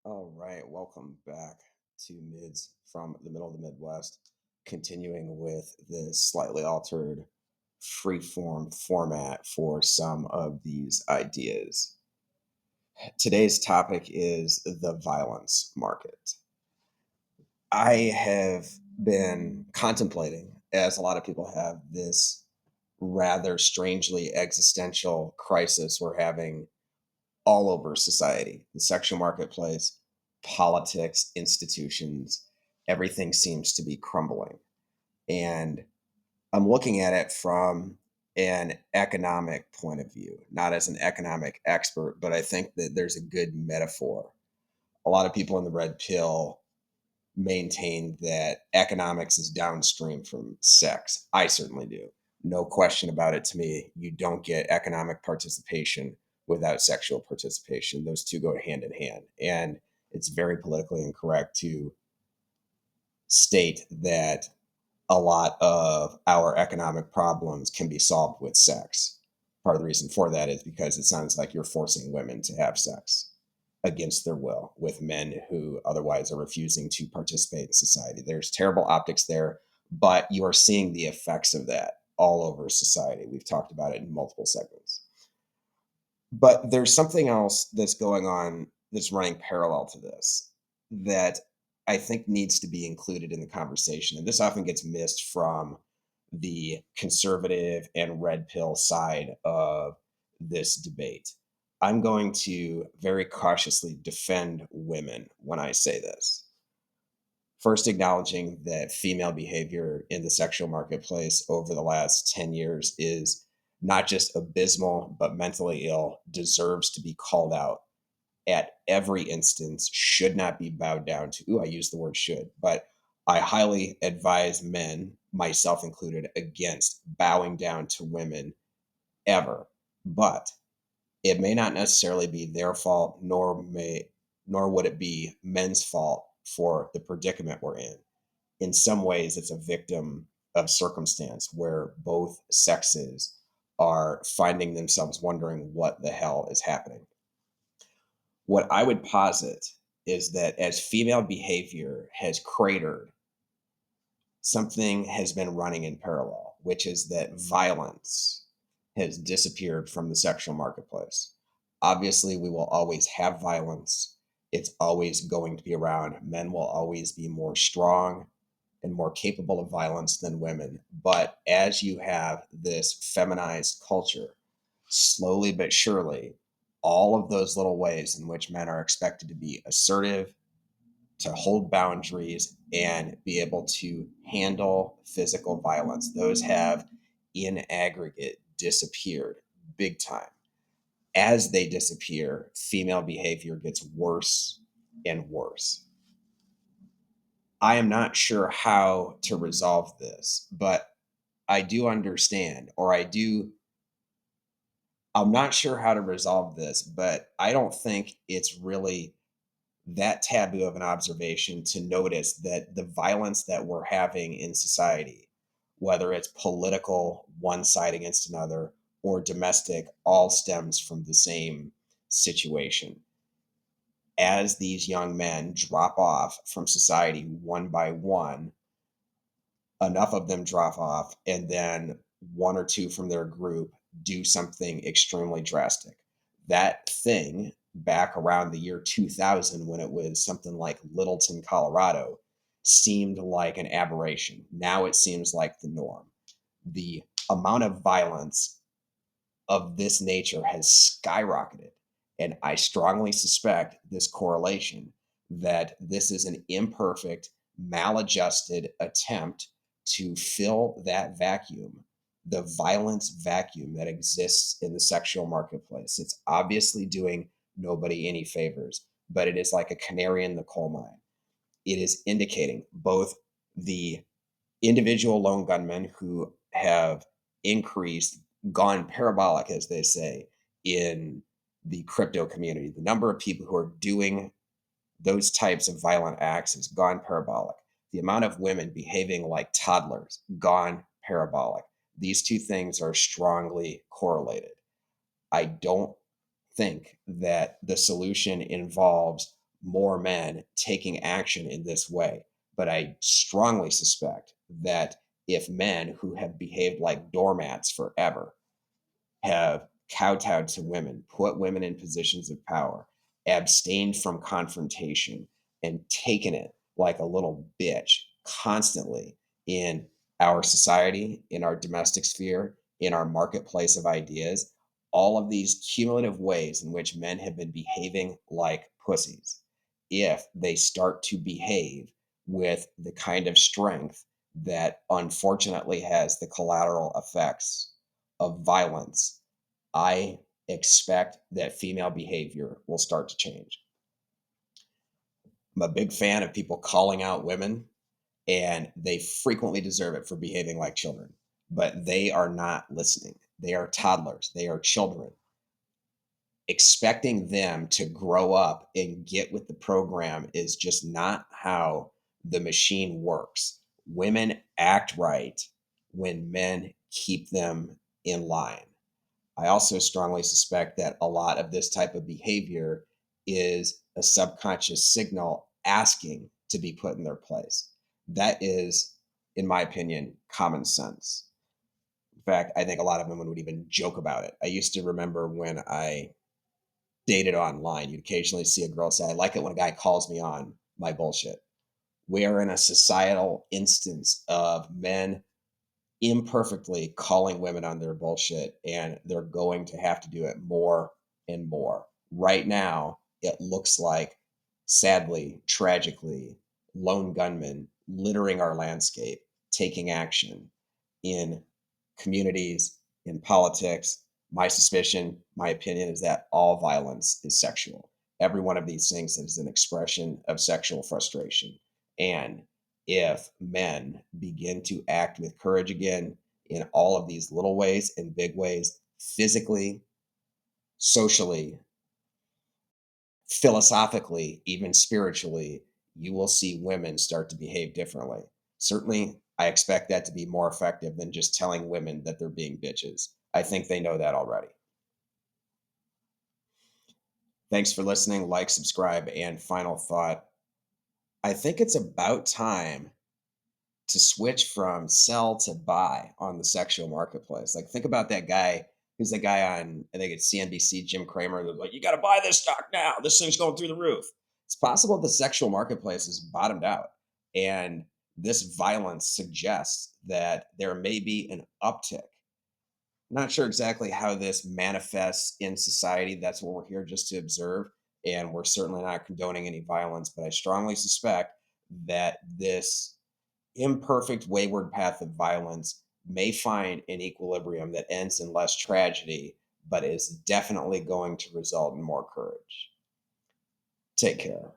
All right, welcome back to Mids from the middle of the Midwest, continuing with this slightly altered free-form format for some of these ideas. Today's topic is the violence market. I have been contemplating, as a lot of people have, this rather strangely existential crisis we're having all over society, the sexual marketplace, politics, institutions, everything seems to be crumbling. And I'm looking at it from an economic point of view, not as an economic expert, but I think that there's a good metaphor. A lot of people in the red pill maintain that economics is downstream from sex. I certainly do. No question about it to me. You don't get economic participation without sexual participation. Those two go hand in hand. And it's very politically incorrect to state that a lot of our economic problems can be solved with sex. Part of the reason for that is because it sounds like you're forcing women to have sex against their will with men who otherwise are refusing to participate in society. There's terrible optics there, but you are seeing the effects of that all over society. We've talked about it in multiple segments. But there's something else that's going on that's running parallel to this that I think needs to be included in the conversation. And this often gets missed from the conservative and red pill side of this debate. I'm going to very cautiously defend women when I say this. First, acknowledging that female behavior in the sexual marketplace over the last 10 years is not just abysmal, but mentally ill, deserves to be called out at every instance, should not be bowed down to. Ooh, I use the word should, but I highly advise men, myself included, against bowing down to women ever. But it may not necessarily be their fault, nor would it be men's fault for the predicament we're in. In some ways, it's a victim of circumstance where both sexes are finding themselves wondering what the hell is happening. What I would posit is that as female behavior has cratered, something has been running in parallel, which is that violence has disappeared from the sexual marketplace. Obviously, we will always have violence. It's always going to be around. Men will always be more strong and more capable of violence than women. But as you have this feminized culture, slowly but surely, all of those little ways in which men are expected to be assertive, to hold boundaries, and be able to handle physical violence, those have in aggregate disappeared big time. As they disappear, female behavior gets worse and worse. I am not sure how to resolve this, but I do understand, or I'm not sure how to resolve this, but I don't think it's really that taboo of an observation to notice that the violence that we're having in society, whether it's political, one side against another, or domestic, all stems from the same situation. As these young men drop off from society one by one, enough of them drop off, and then one or two from their group do something extremely drastic. That thing back around the year 2000, when it was something like Littleton, Colorado, seemed like an aberration. Now it seems like the norm. The amount of violence of this nature has skyrocketed. And I strongly suspect this correlation that this is an imperfect, maladjusted attempt to fill that vacuum, the violence vacuum that exists in the sexual marketplace. It's obviously doing nobody any favors, but it is like a canary in the coal mine. It is indicating both the individual lone gunmen who have increased, gone parabolic, as they say, in the crypto community. The number of people who are doing those types of violent acts has gone parabolic. The amount of women behaving like toddlers, gone parabolic. These two things are strongly correlated. I don't think that the solution involves more men taking action in this way. But I strongly suspect that if men who have behaved like doormats forever have kowtowed to women, put women in positions of power, abstained from confrontation, and taken it like a little bitch constantly in our society, in our domestic sphere, in our marketplace of ideas, all of these cumulative ways in which men have been behaving like pussies. If they start to behave with the kind of strength that unfortunately has the collateral effects of violence, I expect that female behavior will start to change. I'm a big fan of people calling out women, and they frequently deserve it for behaving like children, but they are not listening. They are toddlers, they are children. Expecting them to grow up and get with the program is just not how the machine works. Women act right when men keep them in line. I also strongly suspect that a lot of this type of behavior is a subconscious signal asking to be put in their place. That is, in my opinion, common sense. In fact, I think a lot of women would even joke about it. I used to remember when I dated online, you'd occasionally see a girl say, I like it when a guy calls me on my bullshit. We are in a societal instance of men imperfectly calling women on their bullshit, and they're going to have to do it more and more. Right now, it looks like, sadly, tragically, lone gunmen littering our landscape, taking action in communities, in politics. My suspicion, my opinion is that all violence is sexual. Every one of these things is an expression of sexual frustration. And if men begin to act with courage again in all of these little ways and big ways, physically, socially, philosophically, even spiritually, you will see women start to behave differently. Certainly, I expect that to be more effective than just telling women that they're being bitches. I think they know that already. Thanks for listening. Like, subscribe, and final thought. I think it's about time to switch from sell to buy on the sexual marketplace. Like, think about that guy. Who's the guy on, I think it's CNBC, Jim Cramer, that's like, you got to buy this stock now. This thing's going through the roof. It's possible the sexual marketplace is bottomed out. And this violence suggests that there may be an uptick. Not sure exactly how this manifests in society. That's what we're here just to observe. And we're certainly not condoning any violence, but I strongly suspect that this imperfect, wayward path of violence may find an equilibrium that ends in less tragedy, but is definitely going to result in more courage. Take care.